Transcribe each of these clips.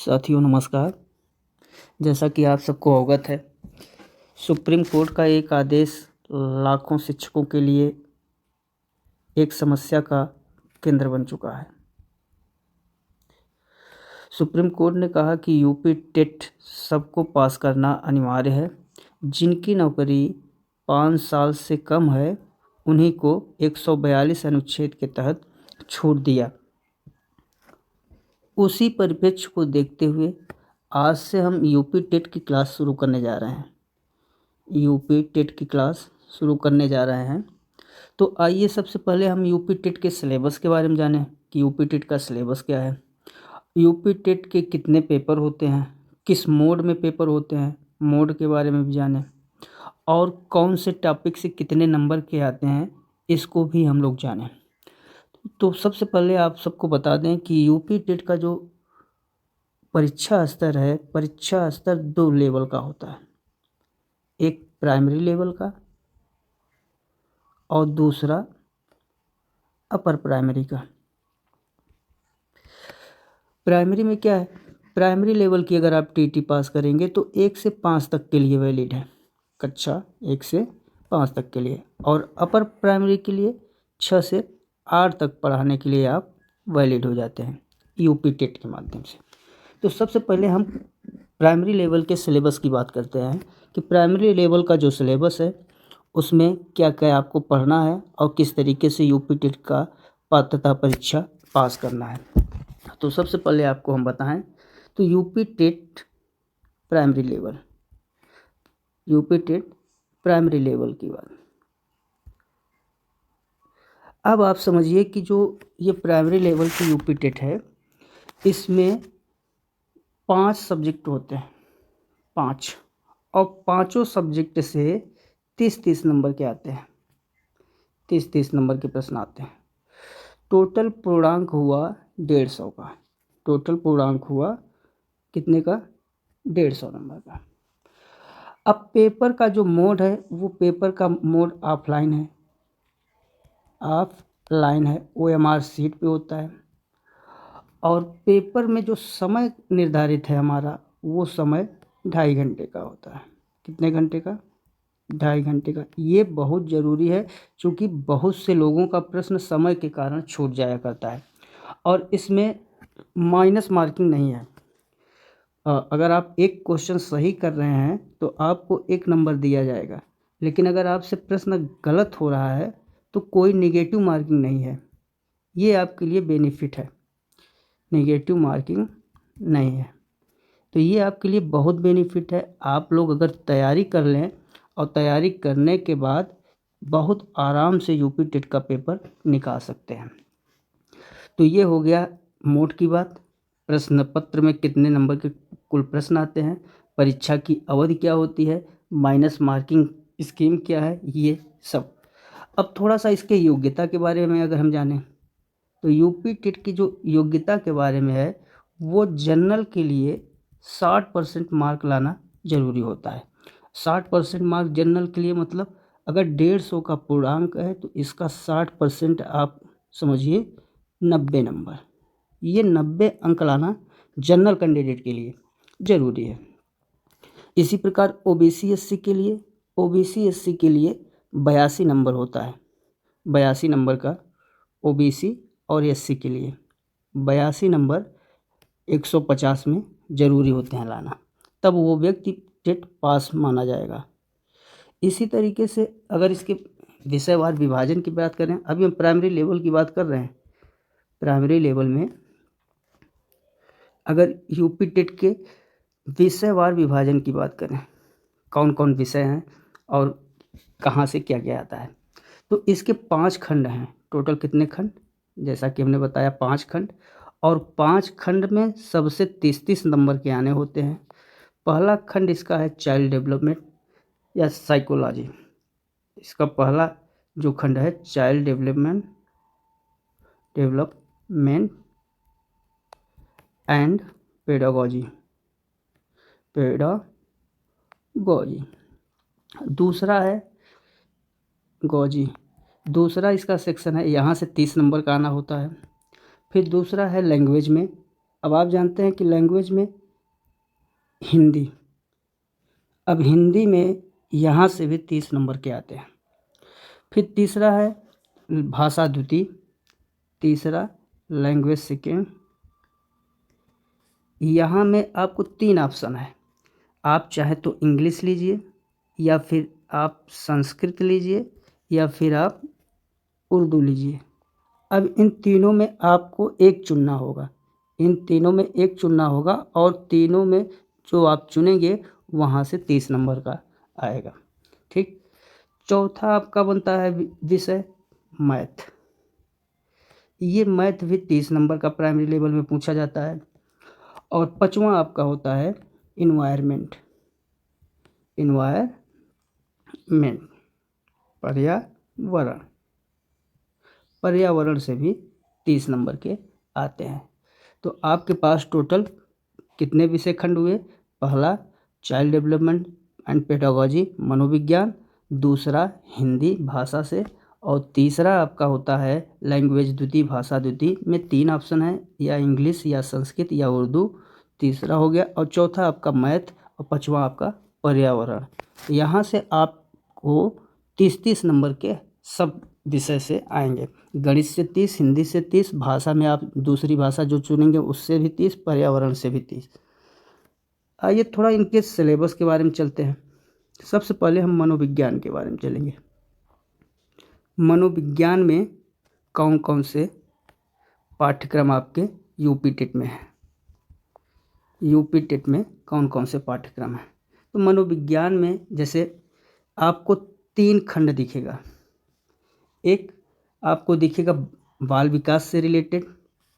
साथियों नमस्कार। जैसा कि आप सबको अवगत है, सुप्रीम कोर्ट का एक आदेश लाखों शिक्षकों के लिए एक समस्या का केंद्र बन चुका है। सुप्रीम कोर्ट ने कहा कि यूपी टेट सबको पास करना अनिवार्य है। जिनकी नौकरी 5 साल से कम है उन्हीं को 142 अनुच्छेद के तहत छूट दिया। उसी परिप्रेक्ष्य को देखते हुए आज से हम यूपी टेट की क्लास शुरू करने जा रहे हैं। तो आइए सबसे पहले हम यूपी टेट के सिलेबस के बारे में जानें कि यूपी टेट का सिलेबस क्या है, यूपी टेट के कितने पेपर होते हैं, किस मोड में पेपर होते हैं, मोड के बारे में भी जानें और कौन से टॉपिक से कितने नंबर के आते हैं इसको भी हम लोग जानें। तो सबसे पहले आप सबको बता दें कि यूपी टेट का जो परीक्षा स्तर 2 लेवल का होता है, एक प्राइमरी लेवल का और दूसरा अपर प्राइमरी का। प्राइमरी में क्या है, प्राइमरी लेवल की अगर आप टीटी पास करेंगे तो 1 से 5 तक के लिए वैलिड है, कक्षा 1 से 5 तक के लिए, और अपर प्राइमरी के लिए 6 से 8 तक पढ़ाने के लिए आप वैलिड हो जाते हैं यूपी टेट के माध्यम से। तो सबसे पहले हम प्राइमरी लेवल के सिलेबस की बात करते हैं कि प्राइमरी लेवल का जो सिलेबस है उसमें क्या क्या आपको पढ़ना है और किस तरीके से यूपी टेट का पात्रता परीक्षा पास करना है। तो सबसे पहले आपको हम बताएं तो यूपी टेट प्राइमरी लेवल की बात। अब आप समझिए कि जो ये प्राइमरी लेवल की यूपी टेट है इसमें 5 सब्जेक्ट होते हैं, 5, और पाँचों सब्जेक्ट से 30-30 नंबर के आते हैं, 30-30 नंबर के प्रश्न आते हैं। टोटल पूर्णांक हुआ 150 का, कितने का, 150 नंबर का। अब पेपर का जो मोड है वो पेपर का मोड ऑफलाइन है, OMR सीट पे होता है, और पेपर में जो समय निर्धारित है हमारा वो समय 2.5 घंटे का होता है। कितने घंटे का, 2.5 घंटे का। ये बहुत ज़रूरी है क्योंकि बहुत से लोगों का प्रश्न समय के कारण छूट जाया करता है और इसमें माइनस मार्किंग नहीं है। अगर आप एक क्वेश्चन सही कर रहे हैं तो आपको 1 नंबर दिया जाएगा, लेकिन अगर आपसे प्रश्न गलत हो रहा है तो कोई नेगेटिव मार्किंग नहीं है। ये आपके लिए बेनिफिट है, नेगेटिव मार्किंग नहीं है। तो ये आपके लिए बहुत बेनिफिट है। आप लोग अगर तैयारी कर लें और तैयारी करने के बाद बहुत आराम से यूपी टेट का पेपर निकाल सकते हैं। तो ये हो गया मोड की बात, प्रश्न पत्र में कितने नंबर के कुल प्रश्न आते हैं, परीक्षा की अवधि क्या होती है, माइनस मार्किंग स्कीम क्या है, ये सब। अब थोड़ा सा इसके योग्यता के बारे में अगर हम जानें तो यूपी टेट की जो योग्यता के बारे में है वो जनरल के लिए 60% मार्क लाना ज़रूरी होता है। 60% मार्क जनरल के लिए मतलब अगर 150 का पूर्णांक है तो इसका 60% आप समझिए 90 नंबर। ये 90 अंक लाना जनरल कैंडिडेट के लिए ज़रूरी है। इसी प्रकार ओबीसी एससी के लिए 82 नंबर होता है, 82 नंबर का ओबीसी और एससी के लिए 82 नंबर 150 में ज़रूरी होते हैं लाना, तब वो व्यक्ति टेट पास माना जाएगा। इसी तरीके से अगर इसके विषयवार विभाजन की बात करें, अभी हम प्राइमरी लेवल की बात कर रहे हैं। प्राइमरी लेवल में अगर यूपी टेट के विषयवार विभाजन की बात करें, कौन कौन विषय हैं और कहाँ से क्या क्या आता है, तो इसके 5 खंड हैं। टोटल कितने खंड, जैसा कि हमने बताया 5 खंड, और 5 खंड में सबसे 30-30 नंबर के आने होते हैं। पहला खंड इसका है चाइल्ड डेवलपमेंट या साइकोलॉजी। इसका पहला जो खंड है चाइल्ड डेवलपमेंट एंड पेडागोजी। दूसरा है दूसरा इसका सेक्शन है, यहाँ से 30 नंबर का आना होता है। फिर दूसरा है लैंग्वेज में अब आप जानते हैं कि लैंग्वेज में हिंदी, अब हिंदी में यहाँ से भी 30 नंबर के आते हैं। फिर तीसरा है भाषा द्वितीय, तीसरा लैंग्वेज सेकेंड। यहाँ में आपको 3 ऑप्शन है, आप चाहे तो इंग्लिश लीजिए, या फिर आप संस्कृत लीजिए, या फिर आप उर्दू लीजिए। अब इन तीनों में आपको एक चुनना होगा, इन तीनों में एक चुनना होगा, और तीनों में जो आप चुनेंगे वहाँ से 30 नंबर का आएगा। ठीक। चौथा आपका बनता है विषय मैथ। ये मैथ भी 30 नंबर का प्राइमरी लेवल में पूछा जाता है। और पांचवा आपका होता है इन्वायरमेंट, पर्यावरण, पर्यावरण से भी 30 नंबर के आते हैं। तो आपके पास टोटल कितने विषय खंड हुए? पहला चाइल्ड डेवलपमेंट एंड पेडागोजी मनोविज्ञान, दूसरा हिंदी भाषा से, और तीसरा आपका होता है लैंग्वेज द्वितीय भाषा द्वितीय में 3 ऑप्शन है, या इंग्लिश या संस्कृत या उर्दू, तीसरा हो गया, और चौथा आपका मैथ, और पांचवा आपका पर्यावरण। यहाँ से आपको 30-30 नंबर के सब विषय से आएंगे। गणित से 30, हिंदी से 30, भाषा में आप दूसरी भाषा जो चुनेंगे उससे भी 30, पर्यावरण से भी 30। आइए थोड़ा इनके सिलेबस के बारे में चलते हैं। सबसे पहले हम मनोविज्ञान के बारे में चलेंगे। मनोविज्ञान में कौन कौन से पाठ्यक्रम आपके यूपी टेट में है? यूपी टेट में कौन कौन से पाठ्यक्रम है? तो मनोविज्ञान में जैसे आपको 3 खंड दिखेगा। एक आपको दिखेगा बाल विकास से रिलेटेड,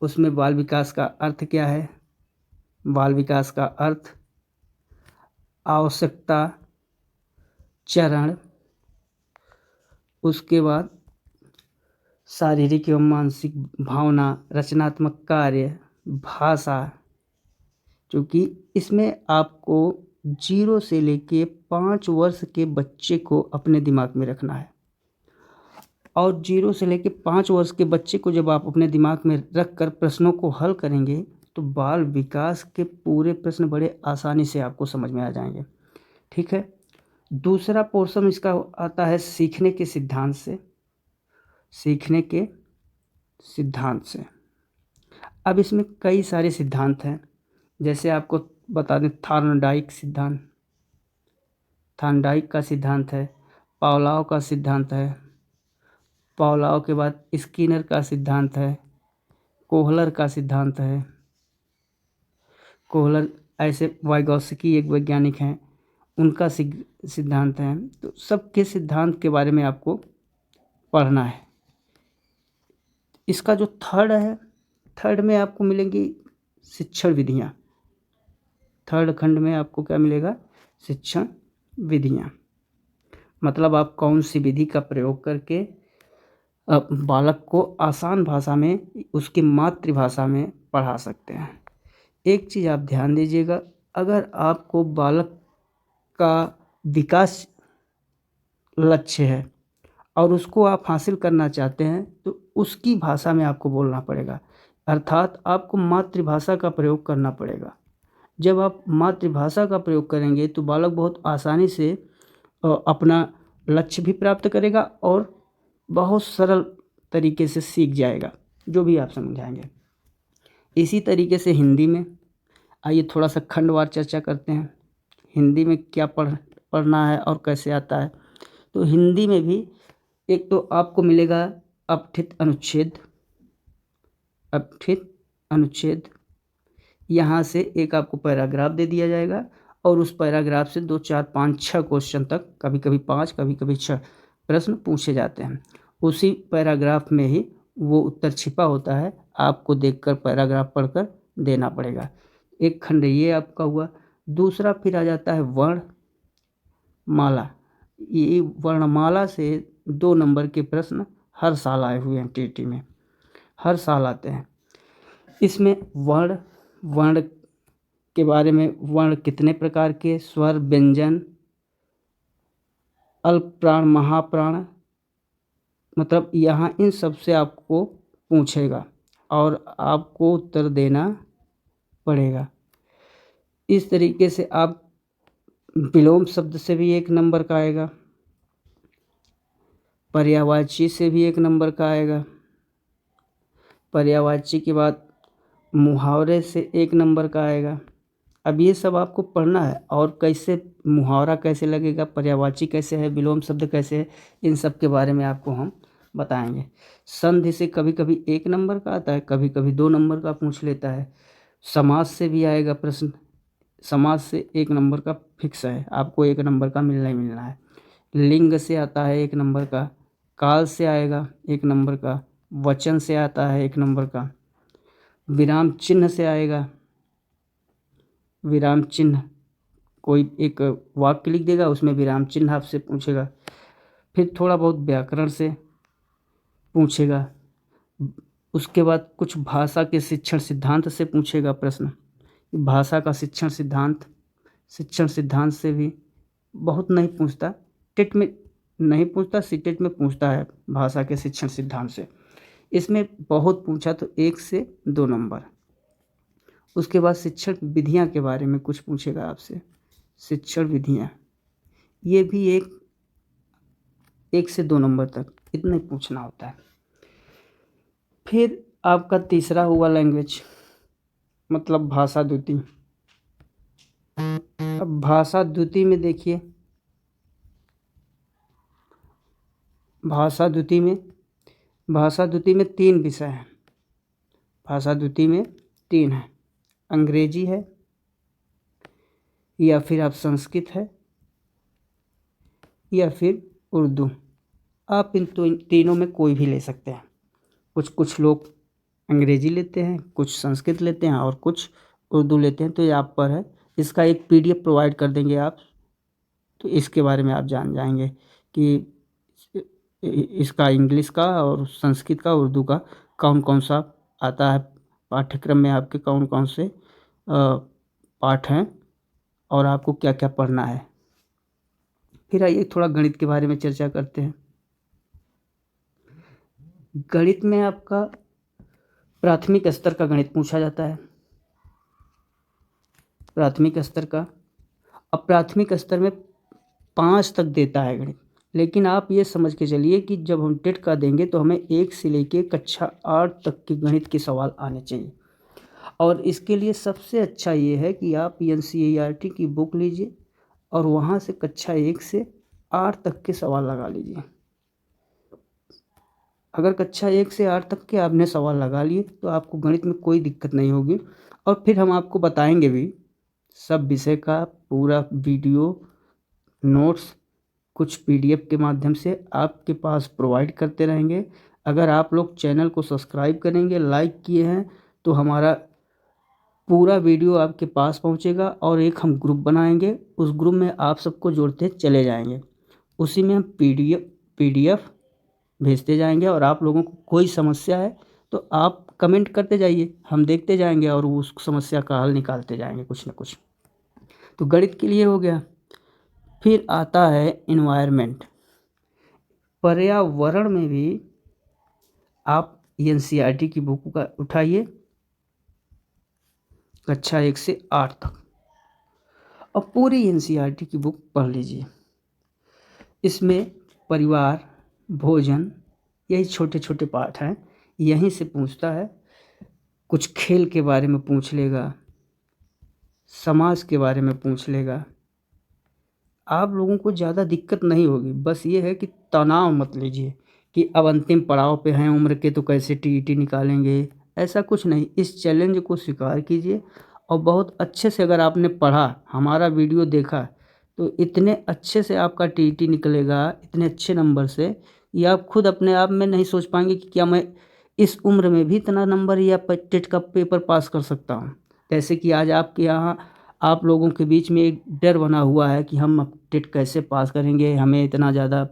उसमें बाल विकास का अर्थ क्या है, बाल विकास का अर्थ, आवश्यकता, चरण, उसके बाद शारीरिक एवं मानसिक भावना, रचनात्मक कार्य, भाषा। क्योंकि इसमें आपको 0 से लेके 5 वर्ष के बच्चे को अपने दिमाग में रखना है, और 0 से लेके 5 वर्ष के बच्चे को जब आप अपने दिमाग में रख कर प्रश्नों को हल करेंगे तो बाल विकास के पूरे प्रश्न बड़े आसानी से आपको समझ में आ जाएंगे। ठीक है। दूसरा पोर्शन इसका आता है सीखने के सिद्धांत से, सीखने के सिद्धांत से। अब इसमें कई सारे सिद्धांत हैं, जैसे आपको बता दें थॉर्नडाइक सिद्धांत, थॉर्नडाइक का सिद्धांत है, पावलोव का सिद्धांत है, पावलोव के बाद स्किनर का सिद्धांत है, कोहलर का सिद्धांत है, कोहलर ऐसे वाइगोत्स्की एक वैज्ञानिक हैं, उनका सिद्धांत है। तो सबके सिद्धांत के बारे में आपको पढ़ना है। इसका जो थर्ड है, थर्ड में आपको मिलेंगी शिक्षण विधियाँ। थर्ड खंड में आपको क्या मिलेगा? शिक्षण विधियाँ। मतलब आप कौन सी विधि का प्रयोग करके बालक को आसान भाषा में, उसकी मातृभाषा में पढ़ा सकते हैं। एक चीज़ आप ध्यान दीजिएगा, अगर आपको बालक का विकास लक्ष्य है और उसको आप हासिल करना चाहते हैं तो उसकी भाषा में आपको बोलना पड़ेगा, अर्थात आपको मातृभाषा का प्रयोग करना पड़ेगा। जब आप मातृभाषा का प्रयोग करेंगे तो बालक बहुत आसानी से अपना लक्ष्य भी प्राप्त करेगा और बहुत सरल तरीके से सीख जाएगा जो भी आप समझाएंगे। इसी तरीके से हिंदी में, आइए थोड़ा सा खंडवार चर्चा करते हैं। हिंदी में क्या पढ़ना है और कैसे आता है। तो हिंदी में भी एक तो आपको मिलेगा अपठित अनुच्छेद, अपठित अनुच्छेद। यहाँ से एक आपको पैराग्राफ दे दिया जाएगा और उस पैराग्राफ से 2, 4, 5, 6 क्वेश्चन तक, कभी कभी 5, कभी कभी 6 प्रश्न पूछे जाते हैं। उसी पैराग्राफ में ही वो उत्तर छिपा होता है, आपको देखकर पैराग्राफ पढ़कर देना पड़ेगा। एक खंड ये आपका हुआ। दूसरा फिर आ जाता है वर्णमाला। ये वर्णमाला से 2 नंबर के प्रश्न हर साल आए हुए हैं टीटी में, हर साल आते हैं। इसमें वर्ण के बारे में, वर्ण कितने प्रकार के, स्वर, व्यंजन, अल्प प्राण, महाप्राण, मतलब यहाँ इन सब से आपको पूछेगा और आपको उत्तर देना पड़ेगा। इस तरीके से आप विलोम शब्द से भी 1 नंबर का आएगा, पर्यायवाची से भी 1 नंबर का आएगा, पर्यायवाची के बाद मुहावरे से 1 नंबर का आएगा। अब ये सब आपको पढ़ना है, और कैसे मुहावरा कैसे लगेगा, पर्यायवाची कैसे है, विलोम शब्द कैसे है, इन सब के बारे में आपको हम बताएंगे। संधि से कभी कभी 1 नंबर का आता है, कभी कभी 2 नंबर का पूछ लेता है। समास से भी आएगा प्रश्न, समास से 1 नंबर का फिक्स है, आपको 1 नंबर का मिलना ही मिलना है। लिंग से आता है 1 नंबर का, काल से आएगा 1 नंबर का, वचन से आता है 1 नंबर का, विराम चिन्ह से आएगा, विराम चिन्ह कोई एक वाक्य लिख देगा, उसमें विराम चिन्ह आपसे पूछेगा। फिर थोड़ा बहुत व्याकरण से पूछेगा, उसके बाद कुछ भाषा के शिक्षण सिद्धांत से पूछेगा प्रश्न। भाषा का शिक्षण सिद्धांत से भी बहुत नहीं पूछता, टेट में नहीं पूछता, सीटेट में पूछता है भाषा के शिक्षण सिद्धांत से। इसमें बहुत पूछा तो 1 से 2 नंबर। उसके बाद शिक्षण विधियां के बारे में कुछ पूछेगा आपसे, शिक्षण विधियां, ये भी 1 से 2 नंबर तक इतना ही पूछना होता है। फिर आपका तीसरा हुआ लैंग्वेज, मतलब भाषा द्वितीय। अब भाषा द्वितीय में देखिए, भाषा द्वितीय में 3 विषय हैं। भाषा द्वितीय में 3 हैं, अंग्रेजी है, या फिर आप संस्कृत है, या फिर उर्दू। आप इन तीनों में कोई भी ले सकते हैं। कुछ लोग अंग्रेजी लेते हैं, कुछ संस्कृत लेते हैं, और कुछ उर्दू लेते हैं। तो ये आप पर है, इसका एक PDF प्रोवाइड कर देंगे आप, तो इसके बारे में आप जान जाएंगे कि इसका इंग्लिश का और संस्कृत का, उर्दू का कौन कौन सा आता है, पाठ्यक्रम में आपके कौन कौन से पाठ हैं, और आपको क्या क्या पढ़ना है। फिर आइए थोड़ा गणित के बारे में चर्चा करते हैं। गणित में आपका प्राथमिक स्तर का गणित पूछा जाता है, प्राथमिक स्तर का। अब प्राथमिक स्तर में 5 तक देता है गणित, लेकिन आप ये समझ के चलिए कि जब हम टेट का देंगे तो हमें 1 से लेके कक्षा 8 तक के गणित के सवाल आने चाहिए। और इसके लिए सबसे अच्छा ये है कि आप NCERT की बुक लीजिए और वहाँ से कक्षा 1 से 8 तक के सवाल लगा लीजिए। अगर कक्षा 1 से 8 तक के आपने सवाल लगा लिए तो आपको गणित में कोई दिक्कत नहीं होगी। और फिर हम आपको बताएंगे भी सब विषय का पूरा वीडियो, नोट्स कुछ PDF के माध्यम से आपके पास प्रोवाइड करते रहेंगे। अगर आप लोग चैनल को सब्सक्राइब करेंगे, लाइक किए हैं, तो हमारा पूरा वीडियो आपके पास पहुंचेगा, और एक हम ग्रुप बनाएंगे, उस ग्रुप में आप सबको जोड़ते चले जाएंगे। उसी में हम PDF भेजते जाएंगे, और आप लोगों को कोई समस्या है तो आप कमेंट करते जाइए, हम देखते जाएंगे और उस समस्या का हल निकालते जाएंगे कुछ ना कुछ। तो गणित के लिए हो गया। फिर आता है इन्वायरमेंट। पर्यावरण में भी आप NCERT की बुक का उठाइए, कक्षा 1 से 8 तक, और पूरी NCERT की बुक पढ़ लीजिए। इसमें परिवार, भोजन, यही छोटे छोटे पाठ हैं, यहीं से पूछता है। कुछ खेल के बारे में पूछ लेगा, समाज के बारे में पूछ लेगा। आप लोगों को ज़्यादा दिक्कत नहीं होगी, बस ये है कि तनाव मत लीजिए कि अब अंतिम पड़ाव पे हैं उम्र के तो कैसे TET निकालेंगे, ऐसा कुछ नहीं। इस चैलेंज को स्वीकार कीजिए, और बहुत अच्छे से अगर आपने पढ़ा, हमारा वीडियो देखा, तो इतने अच्छे से आपका TET निकलेगा, इतने अच्छे नंबर से, ये आप खुद अपने आप में नहीं सोच पाएंगे कि क्या मैं इस उम्र में भी इतना नंबर या टेट का पेपर पास कर सकता हूँ। जैसे कि आज आपके यहाँ आप लोगों के बीच में एक डर बना हुआ है कि हम अब टेट कैसे पास करेंगे, हमें इतना ज़्यादा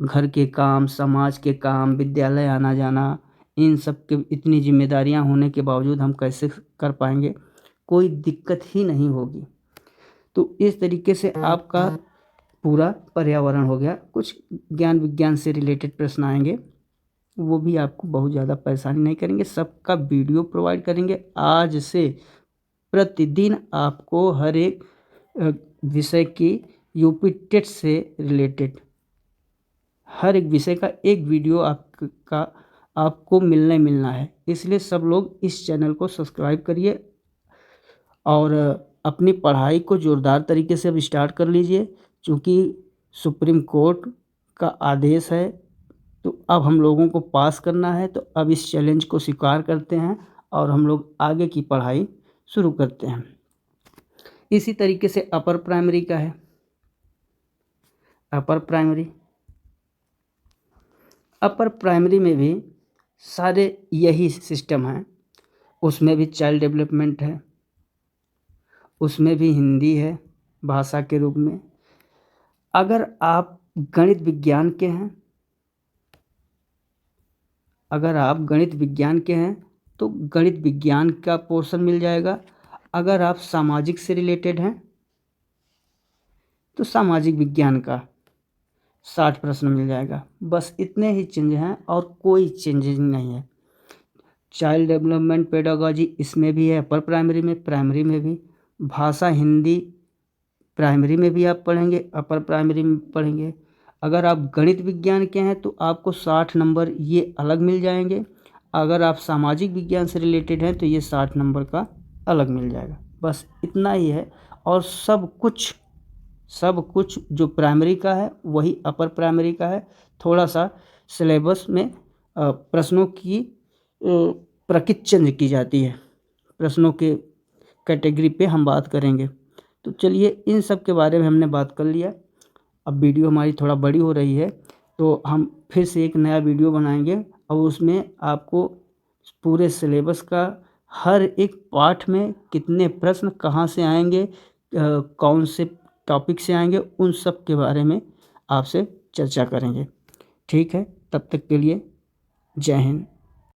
घर के काम, समाज के काम, विद्यालय आना जाना, इन सब के इतनी जिम्मेदारियां होने के बावजूद हम कैसे कर पाएंगे। कोई दिक्कत ही नहीं होगी। तो इस तरीके से आपका पूरा पर्यावरण हो गया। कुछ ज्ञान विज्ञान से रिलेटेड प्रश्न आएंगे, वो भी आपको बहुत ज़्यादा परेशानी नहीं करेंगे, सबका वीडियो प्रोवाइड करेंगे। आज से प्रतिदिन आपको हर एक विषय की यूपी टेट से रिलेटेड हर एक विषय का एक वीडियो आपको मिलना है। इसलिए सब लोग इस चैनल को सब्सक्राइब करिए और अपनी पढ़ाई को ज़ोरदार तरीके से अब स्टार्ट कर लीजिए, क्योंकि सुप्रीम कोर्ट का आदेश है तो अब हम लोगों को पास करना है। तो अब इस चैलेंज को स्वीकार करते हैं और हम लोग आगे की पढ़ाई शुरू करते हैं। इसी तरीके से अपर प्राइमरी का है। अपर प्राइमरी में भी सारे यही सिस्टम हैं। उसमें भी चाइल्ड डेवलपमेंट है, उसमें भी हिंदी है भाषा के रूप में। अगर आप गणित विज्ञान के हैं तो गणित विज्ञान का पोर्शन मिल जाएगा। अगर आप सामाजिक से रिलेटेड हैं तो सामाजिक विज्ञान का 60 प्रश्न मिल जाएगा। बस इतने ही चेंज हैं और कोई चेंजेस नहीं है। चाइल्ड डेवलपमेंट पेडागॉजी इसमें भी है, अपर प्राइमरी में भी। भाषा हिंदी प्राइमरी में भी आप पढ़ेंगे, अपर प्राइमरी में पढ़ेंगे। अगर आप गणित विज्ञान के हैं तो आपको 60 नंबर ये अलग मिल जाएंगे। अगर आप सामाजिक विज्ञान से रिलेटेड हैं तो ये 60 नंबर का अलग मिल जाएगा। बस इतना ही है। और सब कुछ जो प्राइमरी का है वही अपर प्राइमरी का है। थोड़ा सा सिलेबस में प्रश्नों की प्रकृति चेंज की जाती है। प्रश्नों के कैटेगरी पे हम बात करेंगे। तो चलिए, इन सब के बारे में हमने बात कर लिया। अब वीडियो हमारी थोड़ा बड़ी हो रही है तो हम फिर से एक नया वीडियो बनाएंगे और उसमें आपको पूरे सिलेबस का हर एक पाठ में कितने प्रश्न कहाँ से आएंगे, कौन से टॉपिक से आएंगे, उन सब के बारे में आपसे चर्चा करेंगे। ठीक है, तब तक के लिए जय हिंद।